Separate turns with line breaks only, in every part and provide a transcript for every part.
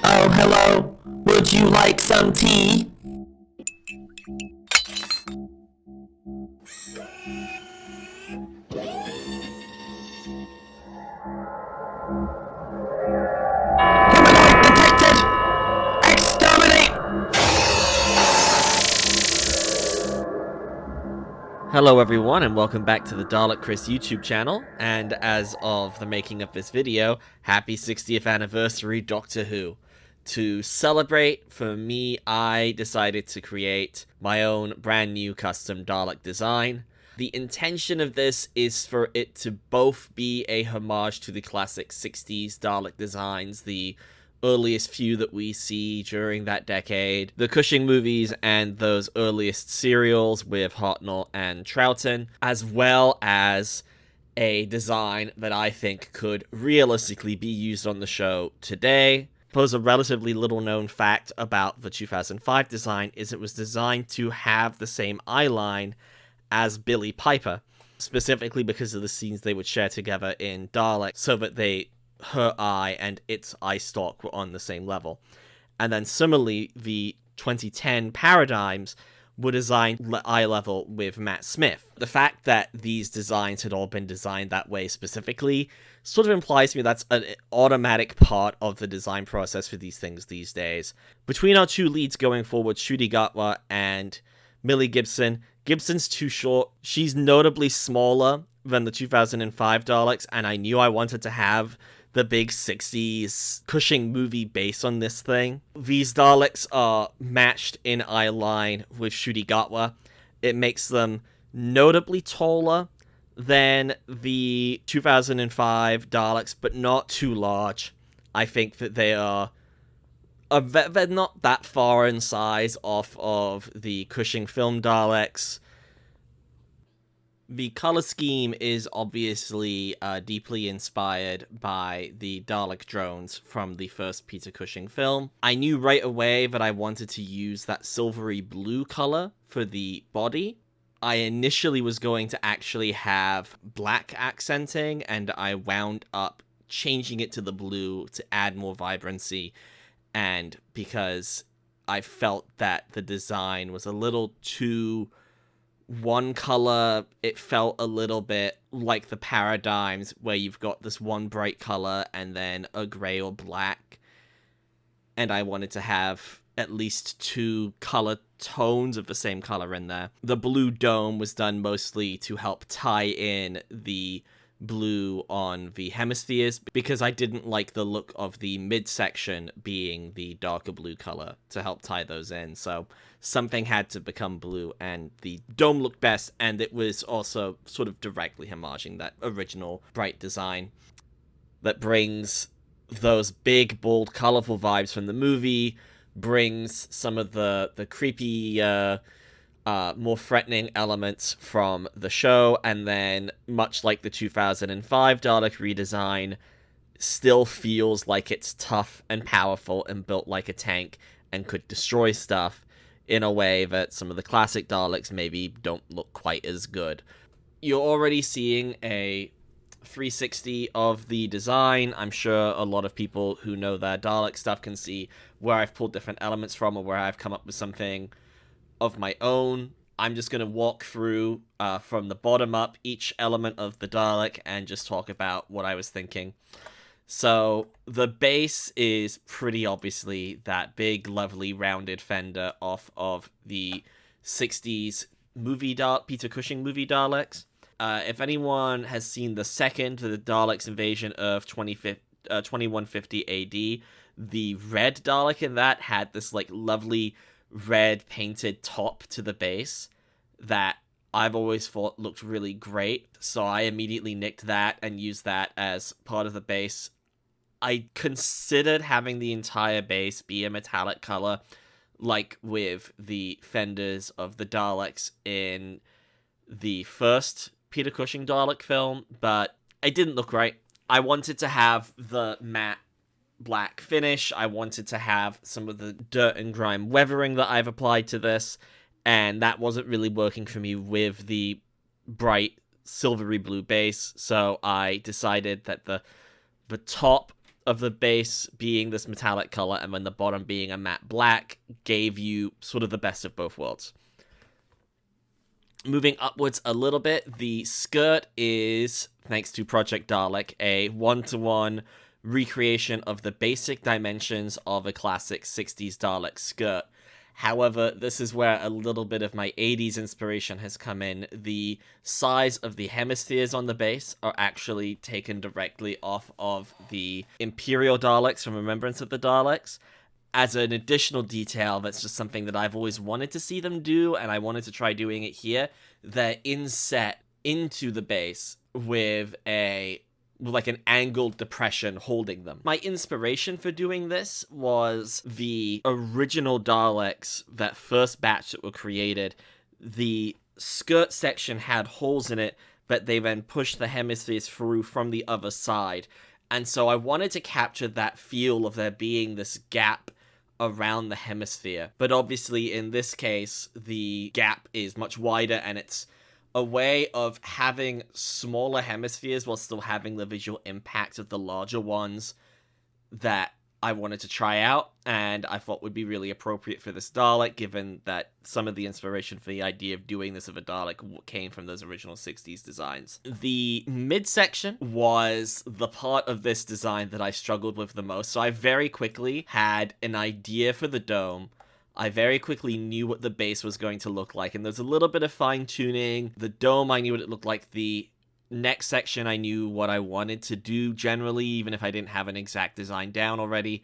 Oh, hello. Would you like some tea? Humanoid detected! Exterminate!
Hello everyone and welcome back to the Dalek Chris YouTube channel, and as of the making of this video, happy 60th anniversary Doctor Who. To celebrate, for me, I decided to create my own brand new custom Dalek design. The intention of this is for it to both be a homage to the classic 60s Dalek designs, the earliest few that we see during that decade, the Cushing movies and those earliest serials with Hartnell and Troughton, as well as a design that I think could realistically be used on the show today. Suppose a relatively little known fact about the 2005 design is it was designed to have the same eyeline as Billie Piper, specifically because of the scenes they would share together in Dalek, so that her eye and its eye stalk were on the same level. And then similarly, the 2010 paradigms were designed eye level with Matt Smith. The fact that these designs had all been designed that way specifically sort of implies to me that's an automatic part of the design process for these things these days. Between our two leads going forward, Shruti Gatwa and Millie Gibson, Gibson's too short. She's notably smaller than the 2005 Daleks, and I knew I wanted to have the big 60s Cushing movie base on this thing. These Daleks are matched in eye line with Shruti Gatwa. It makes them notably taller than the 2005 Daleks, but not too large. I think that they're not that far in size off of the Cushing film Daleks. The color scheme is obviously deeply inspired by the Dalek drones from the first Peter Cushing film. I knew right away that I wanted to use that silvery blue color for the body. I initially was going to actually have black accenting, and I wound up changing it to the blue to add more vibrancy, and because I felt that the design was a little too one color, it felt a little bit like the paradigms where you've got this one bright color and then a gray or black, and I wanted to have at least two color tones of the same color in there. The blue dome was done mostly to help tie in the blue on the hemispheres, because I didn't like the look of the midsection being the darker blue color to help tie those in, so something had to become blue, and the dome looked best, and it was also sort of directly homaging that original bright design that brings those big, bold, colorful vibes from the movie, brings some of the creepy, more threatening elements from the show, and then, much like the 2005 Dalek redesign, still feels like it's tough and powerful and built like a tank and could destroy stuff in a way that some of the classic Daleks maybe don't look quite as good. You're already seeing a 360 of the design. I'm sure a lot of people who know their Dalek stuff can see where I've pulled different elements from or where I've come up with something of my own. I'm just going to walk through from the bottom up each element of the Dalek and just talk about what I was thinking. So the base is pretty obviously that big, lovely, rounded fender off of the 60s Peter Cushing movie Daleks. If anyone has seen the second, the Daleks invasion of 2150 AD, the red Dalek in that had this like lovely red painted top to the base that I've always thought looked really great, so I immediately nicked that and used that as part of the base. I considered having the entire base be a metallic color, like with the fenders of the Daleks in the first Peter Cushing Dalek film, but it didn't look right. I wanted to have the matte black finish. I wanted to have some of the dirt and grime weathering that I've applied to this, and that wasn't really working for me with the bright silvery blue base, so I decided that the top of the base being this metallic color and then the bottom being a matte black gave you sort of the best of both worlds. Moving upwards a little bit, the skirt is, thanks to Project Dalek, a one-to-one recreation of the basic dimensions of a classic 60s Dalek skirt. However, this is where a little bit of my 80s inspiration has come in. The size of the hemispheres on the base are actually taken directly off of the Imperial Daleks from Remembrance of the Daleks. As an additional detail, that's just something that I've always wanted to see them do, and I wanted to try doing it here. They're inset into the base with like an angled depression holding them. My inspiration for doing this was the original Daleks, that first batch that were created. The skirt section had holes in it that they then pushed the hemispheres through from the other side. And so I wanted to capture that feel of there being this gap around the hemisphere. But obviously in this case, the gap is much wider, and it's a way of having smaller hemispheres while still having the visual impact of the larger ones that I wanted to try out, and I thought would be really appropriate for this Dalek, given that some of the inspiration for the idea of doing this of a Dalek came from those original 60s designs. The midsection was the part of this design that I struggled with the most, so I very quickly had an idea for the dome. I very quickly knew what the base was going to look like, and there's a little bit of fine-tuning. The dome, I knew what it looked like. The next section, I knew what I wanted to do generally, even if I didn't have an exact design down already.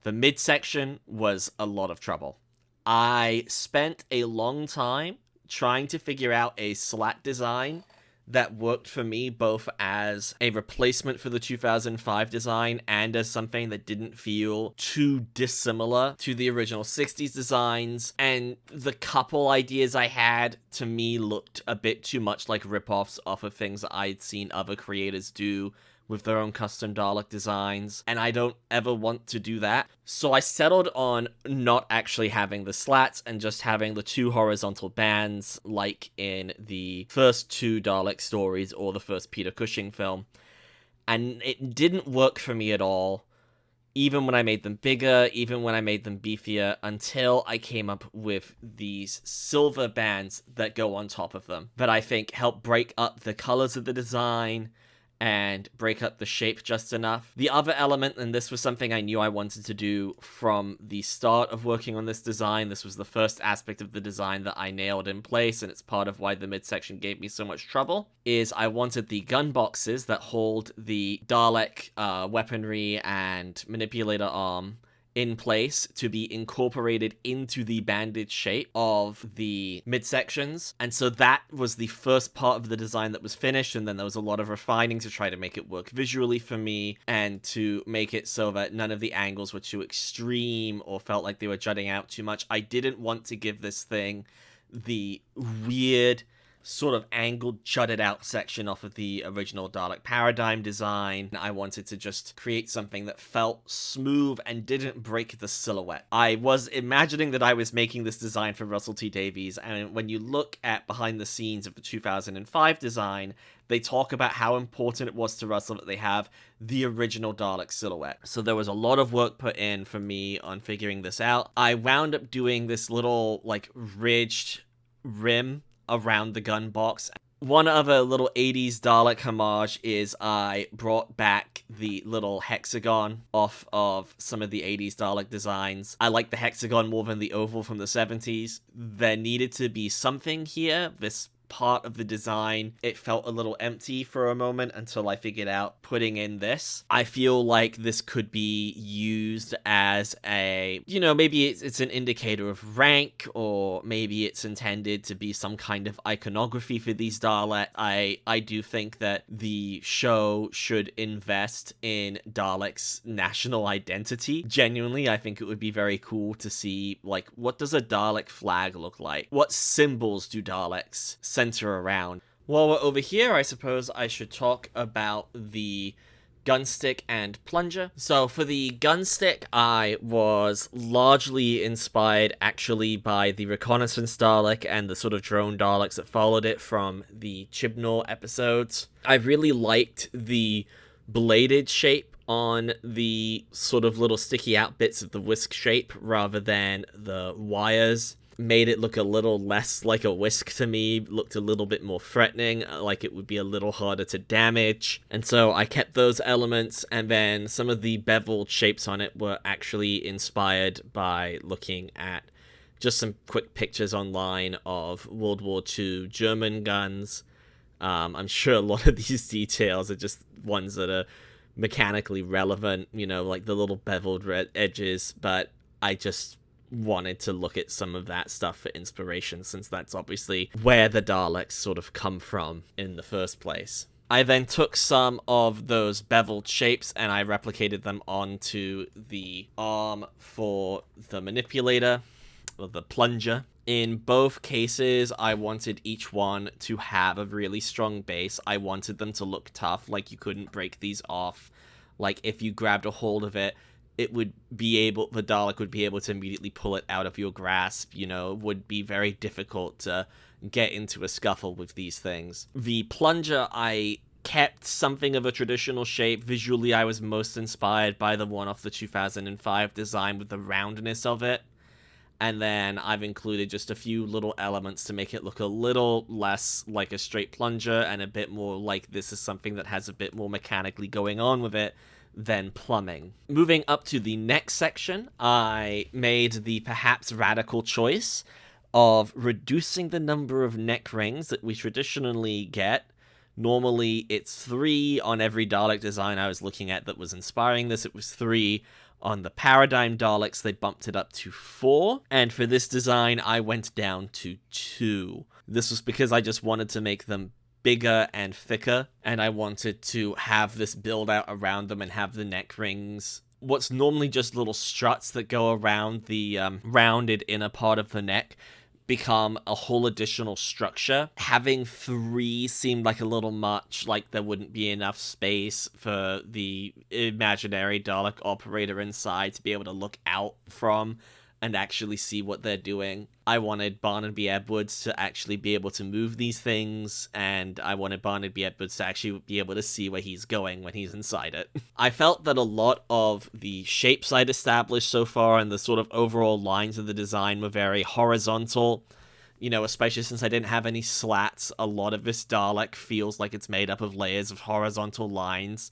The midsection was a lot of trouble. I spent a long time trying to figure out a slat design that worked for me both as a replacement for the 2005 design and as something that didn't feel too dissimilar to the original 60s designs. And the couple ideas I had, to me, looked a bit too much like ripoffs off of things that I'd seen other creators do with their own custom Dalek designs, and I don't ever want to do that. So I settled on not actually having the slats and just having the two horizontal bands like in the first two Dalek stories or the first Peter Cushing film. And it didn't work for me at all, even when I made them bigger, even when I made them beefier, until I came up with these silver bands that go on top of them that I think help break up the colors of the design and break up the shape just enough. The other element, and this was something I knew I wanted to do from the start of working on this design, this was the first aspect of the design that I nailed in place, and it's part of why the midsection gave me so much trouble, is I wanted the gun boxes that hold the Dalek weaponry and manipulator arm in place to be incorporated into the banded shape of the midsections. And so that was the first part of the design that was finished, and then there was a lot of refining to try to make it work visually for me and to make it so that none of the angles were too extreme or felt like they were jutting out too much. I didn't want to give this thing the weird sort of angled, jutted out section off of the original Dalek Paradigm design. I wanted to just create something that felt smooth and didn't break the silhouette. I was imagining that I was making this design for Russell T Davies, and when you look at behind the scenes of the 2005 design, they talk about how important it was to Russell that they have the original Dalek silhouette. So there was a lot of work put in for me on figuring this out. I wound up doing this little, like, ridged rim around the gun box. One other little 80s Dalek homage is I brought back the little hexagon off of some of the 80s Dalek designs. I like the hexagon more than the oval from the 70s. There needed to be something here. This part of the design, it felt a little empty for a moment until I figured out putting in this. I feel like this could be used as a, you know, maybe it's an indicator of rank, or maybe it's intended to be some kind of iconography for these Daleks. I do think that the show should invest in Daleks' national identity. Genuinely, I think it would be very cool to see, like, what does a Dalek flag look like? What symbols do Daleks center around? While we're over here, I suppose I should talk about the gunstick and plunger. So for the gunstick, I was largely inspired actually by the reconnaissance Dalek and the sort of drone Daleks that followed it from the Chibnall episodes. I really liked the bladed shape on the sort of little sticky out bits of the whisk shape rather than the wires. Made it look a little less like a whisk to me, looked a little bit more threatening, like it would be a little harder to damage. And so I kept those elements, and then some of the beveled shapes on it were actually inspired by looking at just some quick pictures online of World War II German guns. I'm sure a lot of these details are just ones that are mechanically relevant, like the little beveled red edges, but I just wanted to look at some of that stuff for inspiration, since that's obviously where the Daleks sort of come from in the first place. I then took some of those beveled shapes and I replicated them onto the arm for the manipulator, or the plunger. In both cases, I wanted each one to have a really strong base. I wanted them to look tough, like you couldn't break these off. Like if you grabbed a hold of it, the Dalek would be able to immediately pull it out of your grasp. It would be very difficult to get into a scuffle with these things. The plunger, I kept something of a traditional shape. Visually, I was most inspired by the one off the 2005 design with the roundness of it. And then I've included just a few little elements to make it look a little less like a straight plunger and a bit more like this is something that has a bit more mechanically going on with it than plumbing. Moving up to the next section, I made the perhaps radical choice of reducing the number of neck rings that we traditionally get. Normally, it's 3 on every Dalek design I was looking at that was inspiring this. It was 3 on the Paradigm Daleks. They bumped it up to 4. And for this design, I went down to 2. This was because I just wanted to make them bigger and thicker, and I wanted to have this build out around them and have the neck rings, what's normally just little struts that go around the rounded inner part of the neck, become a whole additional structure. Having 3 seemed like a little much, like there wouldn't be enough space for the imaginary Dalek operator inside to be able to look out from and actually see what they're doing. I wanted Barnaby Edwards to actually be able to move these things, and I wanted Barnaby Edwards to actually be able to see where he's going when he's inside it. I felt that a lot of the shapes I'd established so far and the sort of overall lines of the design were very horizontal, especially since I didn't have any slats. A lot of this Dalek feels like it's made up of layers of horizontal lines.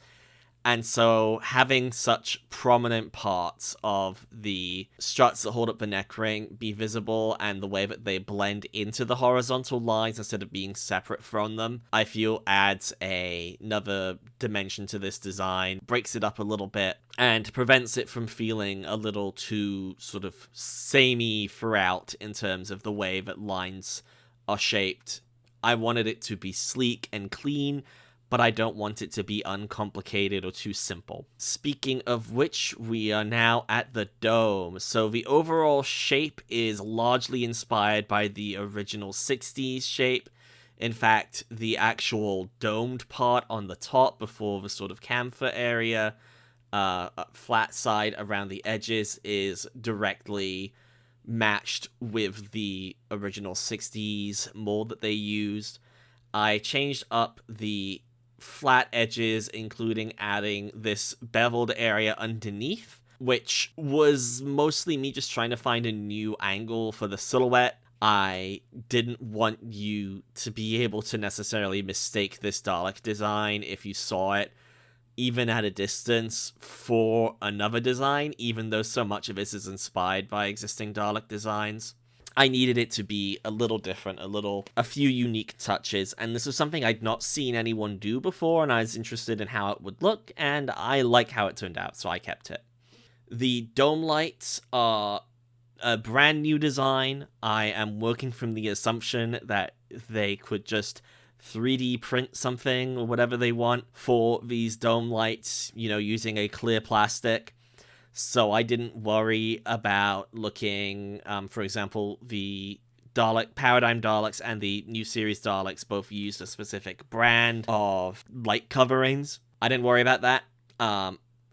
And so having such prominent parts of the struts that hold up the neck ring be visible and the way that they blend into the horizontal lines instead of being separate from them, I feel adds another dimension to this design, breaks it up a little bit, and prevents it from feeling a little too sort of samey throughout in terms of the way that lines are shaped. I wanted it to be sleek and clean, but I don't want it to be uncomplicated or too simple. Speaking of which, we are now at the dome. So the overall shape is largely inspired by the original 60s shape. In fact, the actual domed part on the top before the sort of camphor area, flat side around the edges, is directly matched with the original 60s mold that they used. I changed up the flat edges, including adding this beveled area underneath, which was mostly me just trying to find a new angle for the silhouette. I didn't want you to be able to necessarily mistake this Dalek design if you saw it, even at a distance, for another design, even though so much of this is inspired by existing Dalek designs. I needed it to be a little different, a few unique touches, and this was something I'd not seen anyone do before, and I was interested in how it would look, and I like how it turned out, so I kept it. The dome lights are a brand new design. I am working from the assumption that they could just 3D print something or whatever they want for these dome lights, using a clear plastic. So I didn't worry about looking, for example, the Paradigm Daleks and the new series Daleks both used a specific brand of light coverings. I didn't worry about that.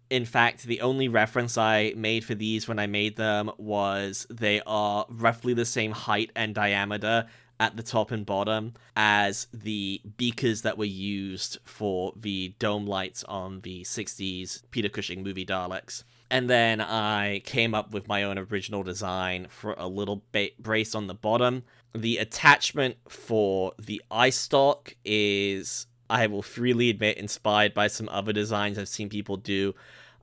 In fact, the only reference I made for these when I made them was they are roughly the same height and diameter at the top and bottom as the beakers that were used for the dome lights on the 60s Peter Cushing movie Daleks. And then I came up with my own original design for a little brace on the bottom. The attachment for the eye stalk is, I will freely admit, inspired by some other designs I've seen people do.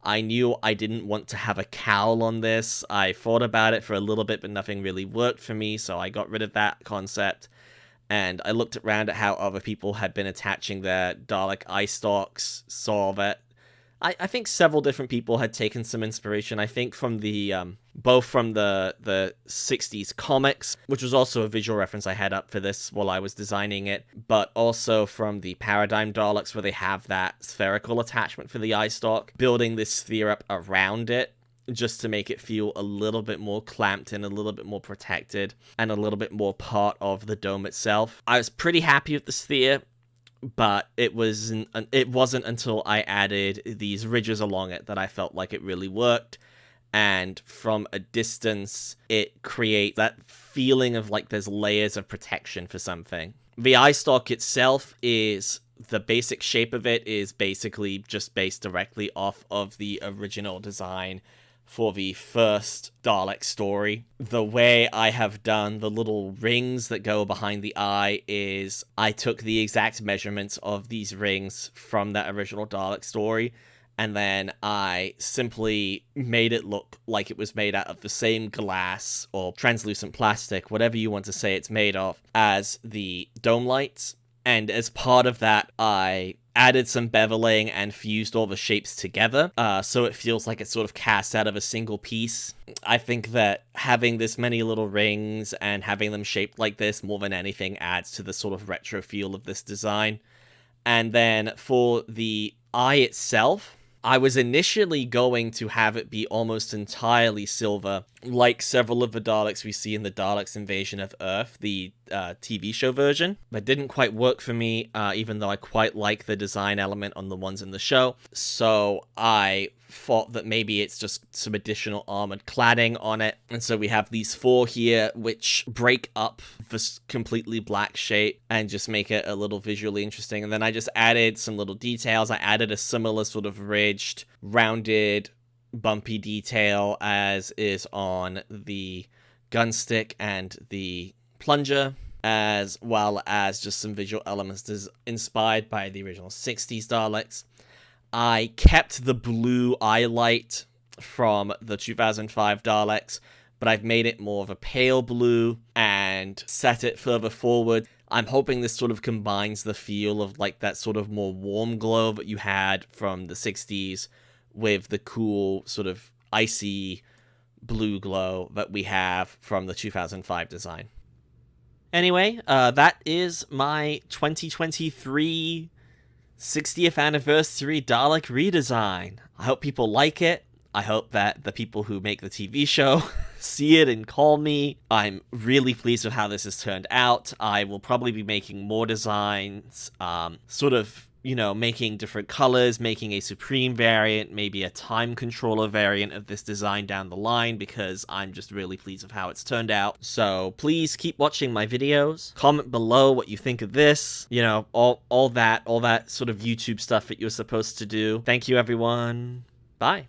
I knew I didn't want to have a cowl on this. I thought about it for a little bit, but nothing really worked for me, so I got rid of that concept. And I looked around at how other people had been attaching their Dalek eye stalks, saw that I think several different people had taken some inspiration. I think from the both from the 60s comics, which was also a visual reference I had up for this while I was designing it, but also from the Paradigm Daleks, where they have that spherical attachment for the eye stalk, building this sphere up around it just to make it feel a little bit more clamped and a little bit more protected and a little bit more part of the dome itself. I was pretty happy with the sphere, but it wasn't until I added these ridges along it that I felt like it really worked. And from a distance, it creates that feeling of like there's layers of protection for something. The eye stalk itself is, the basic shape of it is basically just based directly off of the original design for the first Dalek story. The way I have done the little rings that go behind the eye is I took the exact measurements of these rings from that original Dalek story, and then I simply made it look like it was made out of the same glass or translucent plastic, whatever you want to say it's made of, as the dome lights. And as part of that, I added some beveling and fused all the shapes together, so it feels like it's sort of cast out of a single piece. I think that having this many little rings and having them shaped like this more than anything adds to the sort of retro feel of this design. And then for the eye itself, I was initially going to have it be almost entirely silver, like several of the Daleks we see in the Daleks Invasion of Earth, the TV show version. That didn't quite work for me, even though I quite like the design element on the ones in the show. So I thought that maybe it's just some additional armored cladding on it. And so we have these four here, which break up this completely black shape and just make it a little visually interesting. And then I just added some little details. I added a similar sort of ridged, rounded, bumpy detail as is on the gunstick and the plunger, as well as just some visual elements inspired by the original 60s Daleks. I kept the blue eye light from the 2005 Daleks, but I've made it more of a pale blue and set it further forward. I'm hoping this sort of combines the feel of like that sort of more warm glow that you had from the 60s with the cool sort of icy blue glow that we have from the 2005 design. Anyway, that is my 2023 60th anniversary Dalek redesign. I hope people like it. I hope that the people who make the TV show see it and call me. I'm really pleased with how this has turned out. I will probably be making more designs, sort of, you know, making different colors, making a Supreme variant, maybe a time controller variant of this design down the line, because I'm just really pleased with how it's turned out. So please keep watching my videos. Comment below what you think of this. You know, all that sort of YouTube stuff that you're supposed to do. Thank you, everyone. Bye.